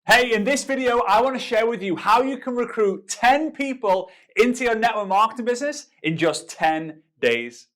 Hey, in this video, I want to share with you how you can recruit 10 people into your network marketing business in just 10 days.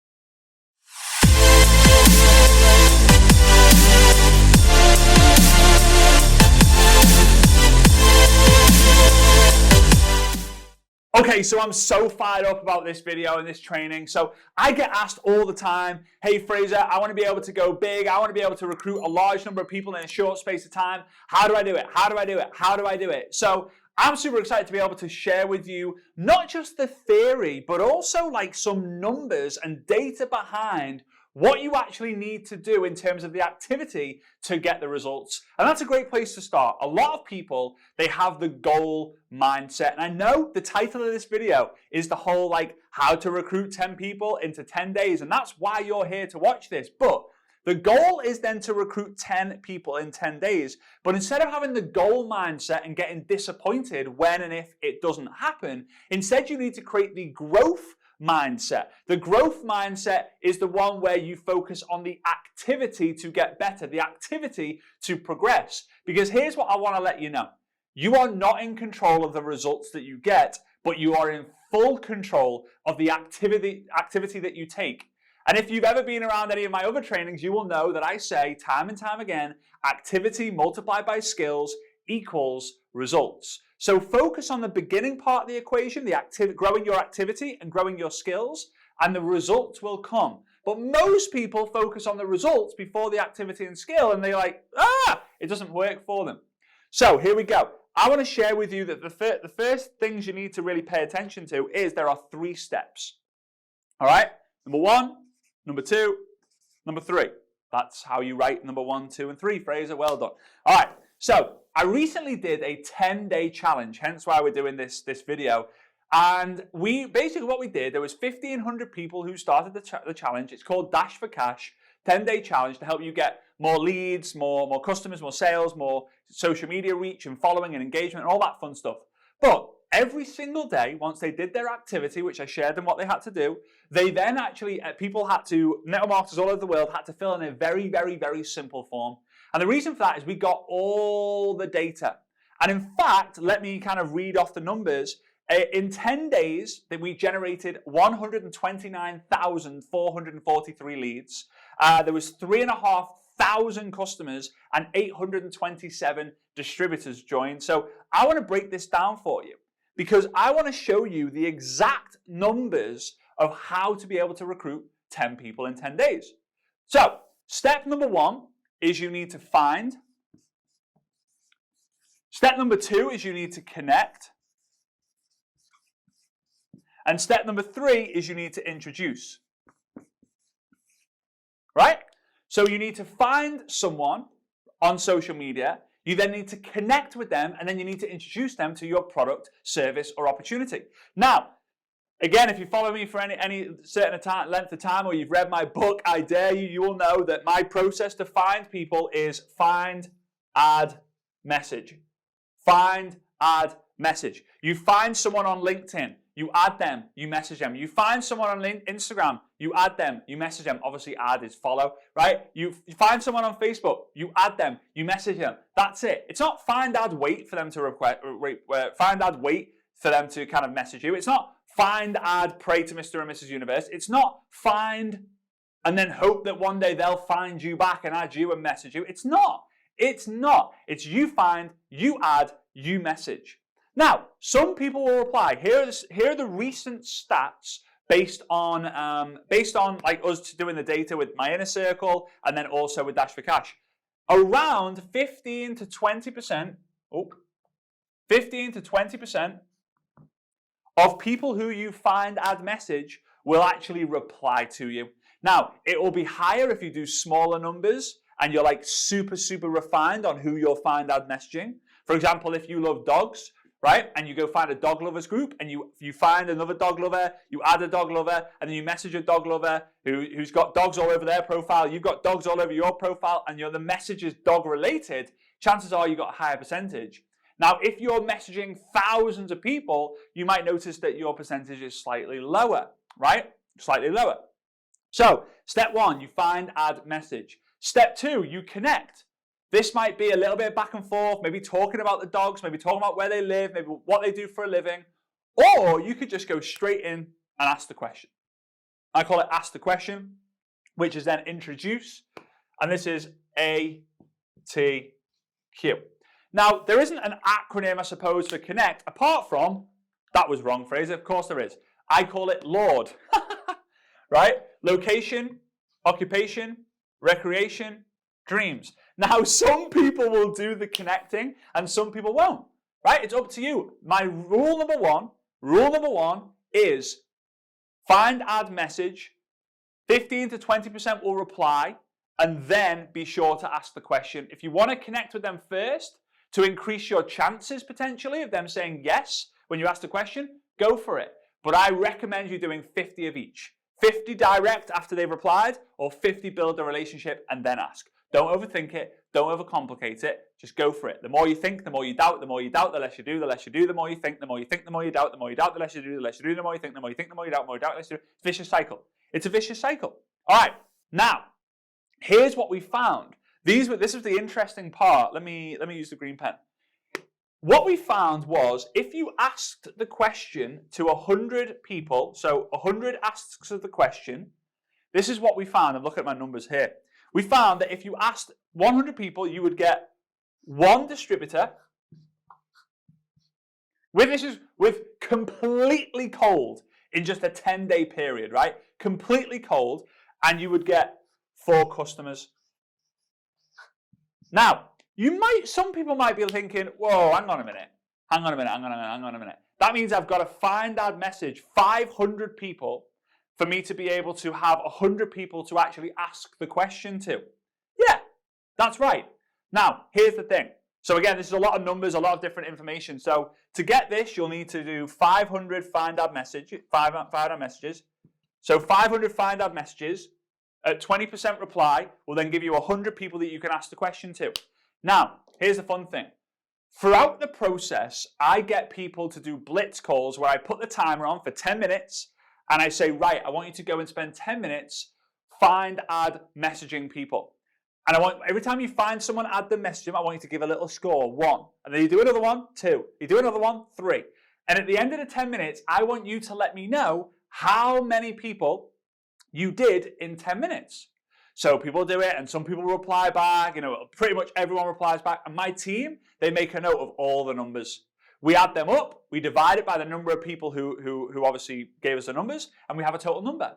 Okay, so I'm so fired up about this video and this training. So I get asked all the time, hey Fraser, I want to be able to go big. I want to be able to recruit a large number of people in a short space of time. How do I do it? How do I do it? How do I do it? So I'm super excited to be able to share with you not just the theory, but also like some numbers and data behind what you actually need to do in terms of the activity to get the results. And that's a great place to start. A lot of people, they have the goal mindset. And I know the title of this video is the whole like how to recruit 10 people into 10 days. And that's why you're here to watch this. But the goal is then to recruit 10 people in 10 days. But instead of having the goal mindset and getting disappointed when and if it doesn't happen, instead you need to create the growth mindset. The growth mindset is the one where you focus on the activity to get better, the activity to progress. Because here's what I want to let you know. You are not in control of the results that you get, but you are in full control of the activity that you take. And if you've ever been around any of my other trainings, you will know that I say time and time again, activity multiplied by skills equals results. So focus on the beginning part of the equation, growing your activity and growing your skills, and the results will come. But most people focus on the results before the activity and skill, and they're like, it doesn't work for them. So here we go. I want to share with you that the first things you need to really pay attention to is there are 3 steps. All right? Number 1, number 2, number 3. That's how you write number 1, 2, and 3. Fraser, well done. All right. So I recently did a 10-day challenge, hence why we're doing this video. And what we did, there was 1,500 people who started the challenge. It's called Dash for Cash, 10-day challenge to help you get more leads, more customers, more sales, more social media reach and following and engagement and all that fun stuff. But every single day, once they did their activity, which I shared them what they had to do, they then actually, network marketers all over the world had to fill in a very, very, very simple form. And the reason for that is we got all the data. And in fact, let me kind of read off the numbers. In 10 days, that we generated 129,443 leads. There was 3,500 customers and 827 distributors joined. So I want to break this down for you because I want to show you the exact numbers of how to be able to recruit 10 people in 10 days. So step number 1 is you need to find. Step number 2 is you need to connect. And step number 3 is you need to introduce. Right? So you need to find someone on social media. You then need to connect with them, and then you need to introduce them to your product, service, or opportunity. Now, again, if you follow me for any certain length of time or you've read my book, I dare you, you will know that my process to find people is find, add, message. Find, add, message. You find someone on LinkedIn, you add them, you message them. You find someone on Instagram, you add them, you message them. Obviously, add is follow, right? You find someone on Facebook, you add them, you message them. That's it. It's not find, add, wait for them to find, add, wait for them to kind of message you. It's not find, add, pray to Mr. and Mrs. Universe. It's not find and then hope that one day they'll find you back and add you and message you. It's not. It's not. It's you find, you add, you message. Now, some people will reply. Here are the recent stats based on like us doing the data with my inner circle and then also with Dash for Cash. Around 15 to 20% of people who you find add message will actually reply to you. Now, it will be higher if you do smaller numbers and you're like super, super refined on who you'll find add messaging. For example, if you love dogs, right, and you go find a dog lovers group and you find another dog lover, you add a dog lover, and then you message a dog lover who's got dogs all over their profile, you've got dogs all over your profile, and the message is dog related, chances are you got a higher percentage. Now, if you're messaging thousands of people, you might notice that your percentage is slightly lower, right? Slightly lower. So, step 1, you find, add, message. Step 2, you connect. This might be a little bit back and forth, maybe talking about the dogs, maybe talking about where they live, maybe what they do for a living. Or you could just go straight in and ask the question. I call it ask the question, which is then introduce. And this is ATQ. Now, there isn't an acronym, I suppose, for connect, apart from, that was wrong, Fraser, of course there is. I call it LORD, right? Location, occupation, recreation, dreams. Now, some people will do the connecting and some people won't, right? It's up to you. My rule number one is find, add message, 15 to 20% will reply, and then be sure to ask the question. If you want to connect with them first to increase your chances potentially of them saying yes when you ask the question, go for it. But I recommend you doing 50 of each. 50 direct after they've replied, or 50 build the relationship and then ask. Don't overthink it. Don't overcomplicate it. Just go for it. The more you think, the more you doubt. The more you doubt, the less you do. The less you do, the more you think. The more you think, the more you doubt. The more you doubt, the less you do. The less you do, the more you think. The more you think, the more you doubt. The more you doubt, the less you do. Vicious cycle. It's a vicious cycle. All right. Now, here's what we found. This is the interesting part. Let me use the green pen. What we found was if you asked the question to 100 people, so 100 asks of the question, this is what we found. And look at my numbers here. We found that if you asked 100 people, you would get one distributor with completely cold in just a 10-day period, right? Completely cold, and you would get 4 customers. Now, some people might be thinking, whoa, hang on a minute. That means I've got to find that message 500 people for me to be able to have 100 people to actually ask the question to. Yeah, that's right. Now, here's the thing. So again, this is a lot of numbers, a lot of different information. So to get this, you'll need to do 500 find ad messages. So 500 find ad messages at 20% reply will then give you 100 people that you can ask the question to. Now, here's the fun thing. Throughout the process, I get people to do blitz calls where I put the timer on for 10 minutes and I say, right, I want you to go and spend 10 minutes, find, add, messaging people. And I want, every time you find someone, add them, message them, I want you to give a little score, 1. And then you do another one, 2. You do another one, 3. And at the end of the 10 minutes, I want you to let me know how many people you did in 10 minutes. So people do it, and some people reply back. Pretty much everyone replies back. And my team, they make a note of all the numbers. We add them up. We divide it by the number of people who obviously gave us the numbers, and we have a total number.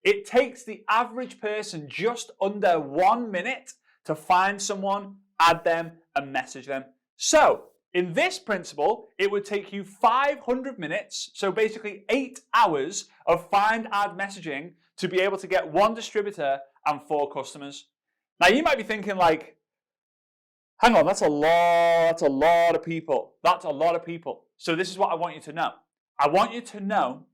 It takes the average person just under 1 minute to find someone, add them, and message them. So in this principle, it would take you 500 minutes, so basically 8 hours of find, add, messaging to be able to get 1 distributor and 4 customers. Now you might be thinking like, hang on, that's a lot of people. That's a lot of people. So this is what I want you to know. I want you to know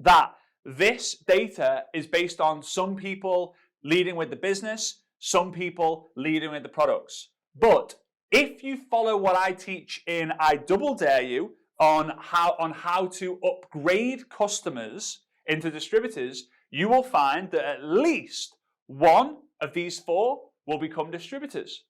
that this data is based on some people leading with the business, some people leading with the products. But if you follow what I teach in I Double Dare You on how to upgrade customers into distributors, you will find that at least 1 of these 4 will become distributors.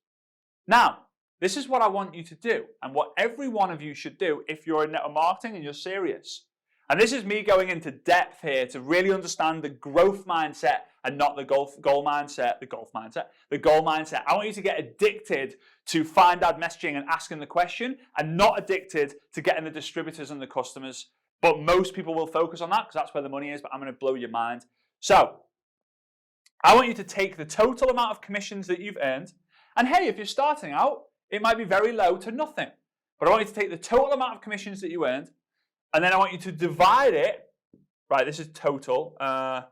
Now, this is what I want you to do and what every one of you should do if you're in network marketing and you're serious. And this is me going into depth here to really understand the growth mindset and not the goal mindset. The goal mindset. I want you to get addicted to find ad messaging and asking the question, and not addicted to getting the distributors and the customers. But most people will focus on that because that's where the money is, but I'm going to blow your mind. So I want you to take the total amount of commissions that you've earned. And hey, if you're starting out, it might be very low to nothing. But I want you to take the total amount of commissions that you earned, and then I want you to divide it. Right, this is total. I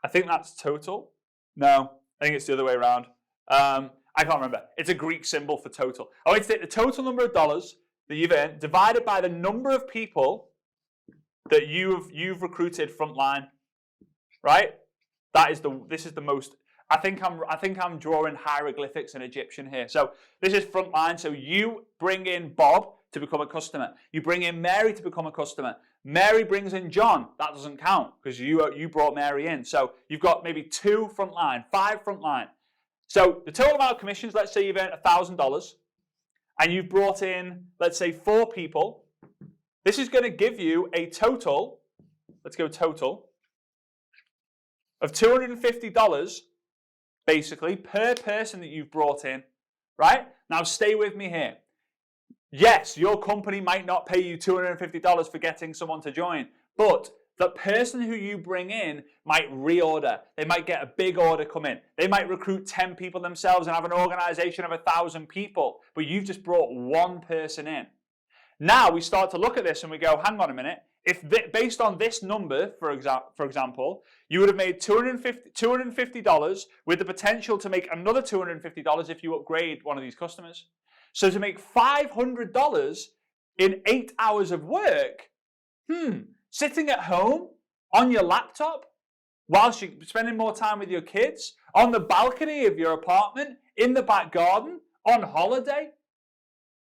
think that's total. No, I think it's the other way around. I can't remember. It's a Greek symbol for total. I want you to take the total number of dollars that you've earned, divided by the number of people that you've recruited frontline. Right? This is the most. I think I'm drawing hieroglyphics in Egyptian here. So this is frontline. So you bring in Bob to become a customer. You bring in Mary to become a customer. Mary brings in John. That doesn't count because you brought Mary in. So you've got maybe 2 frontline, 5 frontline. So the total amount of commissions, let's say you've earned $1,000 and you've brought in, let's say 4 people. This is going to give you a total, let's go total, of $250 basically per person that you've brought in, right? Now stay with me here. Yes, your company might not pay you $250 for getting someone to join, but the person who you bring in might reorder. They might get a big order come in. They might recruit 10 people themselves and have an organization of 1,000 people, but you've just brought one person in. Now we start to look at this and we go, hang on a minute. If based on this number, for example, you would have made $250 with the potential to make another $250 if you upgrade one of these customers. So to make $500 in 8 hours of work, sitting at home on your laptop whilst you're spending more time with your kids, on the balcony of your apartment, in the back garden, on holiday,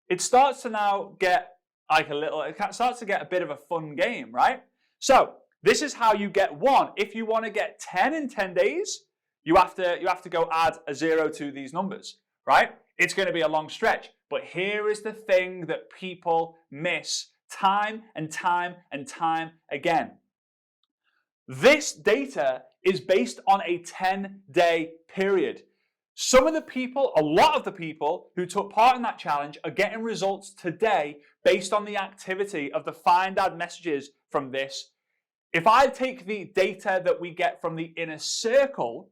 it starts to now get like it starts to get a bit of a fun game, right? So this is how you get 1. If you want to get 10 in 10 days, you have to go add a 0 to these numbers, right? It's going to be a long stretch. But here is the thing that people miss time and time and time again. This data is based on a 10-day period. Some of the people, a lot of the people who took part in that challenge are getting results today based on the activity of the find ad messages from this. If I take the data that we get from the inner circle,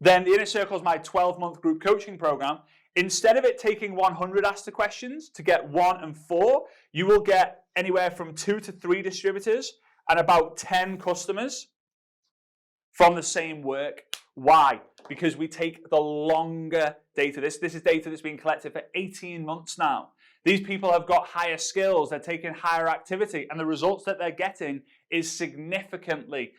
then the inner circle is my 12-month group coaching program. Instead of it taking 100 ask the questions to get 1 and 4, you will get anywhere from 2 to 3 distributors and about 10 customers from the same work. Why? Because we take the longer data. This is data that's been collected for 18 months now. These people have got higher skills, they're taking higher activity, and the results that they're getting is significantly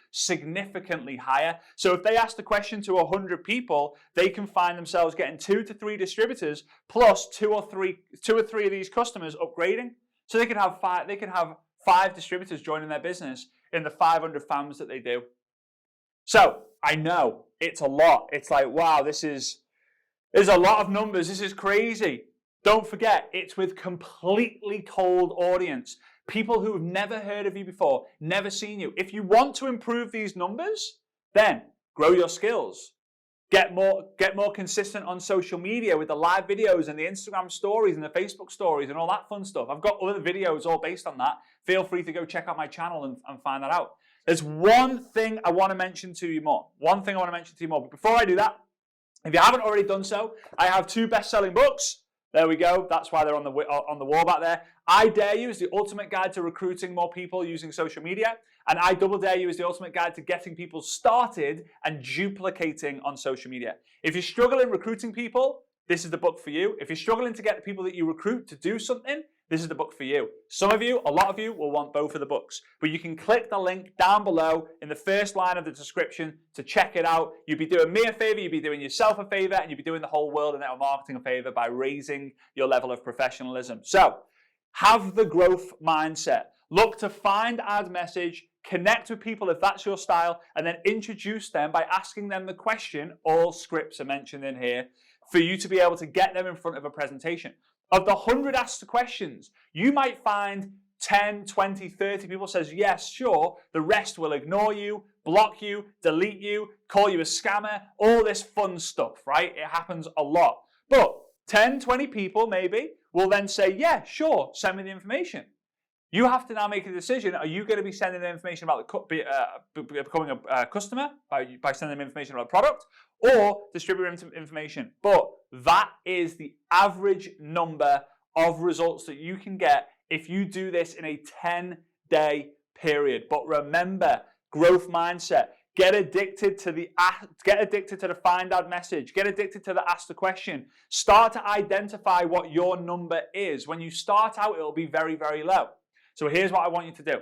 higher. So if they ask the question to 100 people, they can find themselves getting 2 to 3 distributors plus 2 or 3 of these customers upgrading. So they could have 5 distributors joining their business in the 500 FAMs that they do. So I know it's a lot. It's like, wow, there's a lot of numbers. This is crazy. Don't forget, it's with completely cold audience. People who have never heard of you before, never seen you. If you want to improve these numbers, then grow your skills. Get more consistent on social media with the live videos and the Instagram stories and the Facebook stories and all that fun stuff. I've got other videos all based on that. Feel free to go check out my channel and find that out. There's one thing I want to mention to you more. But before I do that, if you haven't already done so, I have 2 best-selling books. There we go. That's why they're on the wall back there. I Dare You is the ultimate guide to recruiting more people using social media. And I Double Dare You is the ultimate guide to getting people started and duplicating on social media. If you're struggling recruiting people, this is the book for you. If you're struggling to get the people that you recruit to do something, this is the book for you. Some of you, a lot of you, will want both of the books. But you can click the link down below in the first line of the description to check it out. You'd be doing me a favor, you'd be doing yourself a favor, and you'd be doing the whole world of network marketing a favor by raising your level of professionalism. So, have the growth mindset. Look to find ad message, connect with people if that's your style, and then introduce them by asking them the question. All scripts are mentioned in here for you to be able to get them in front of a presentation. Of the 100 asked questions, you might find 10, 20, 30 people says, yes, sure. The rest will ignore you, block you, delete you, call you a scammer, all this fun stuff, right? It happens a lot. But 10, 20 people maybe will then say, yeah, sure, send me the information. You have to now make a decision. Are you going to be sending them information about becoming a customer by sending them information about a product, or distributing information? But that is the average number of results that you can get if you do this in a 10-day period. But remember, growth mindset. Get addicted to the find ad message. Get addicted to the ask the question. Start to identify what your number is. When you start out, it'll be very, very low. So here's what I want you to do.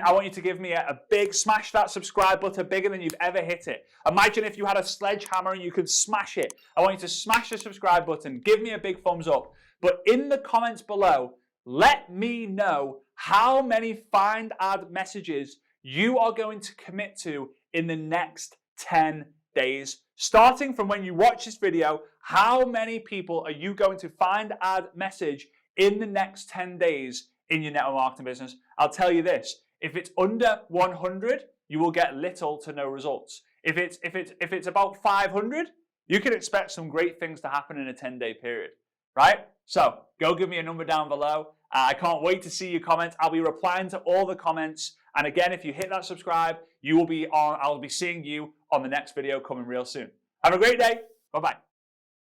I want you to give me a big, smash that subscribe button bigger than you've ever hit it. Imagine if you had a sledgehammer and you could smash it. I want you to smash the subscribe button. Give me a big thumbs up. But in the comments below, let me know how many find ad messages you are going to commit to in the next 10 days? Starting from when you watch this video, how many people are you going to find, add, message in the next 10 days in your network marketing business? I'll tell you this, if it's under 100, you will get little to no results. If it's about 500, you can expect some great things to happen in a 10-day period, right? So go give me a number down below. I can't wait to see your comments. I'll be replying to all the comments. And again, if you hit that subscribe, I'll be seeing you on the next video coming real soon. Have a great day. Bye-bye.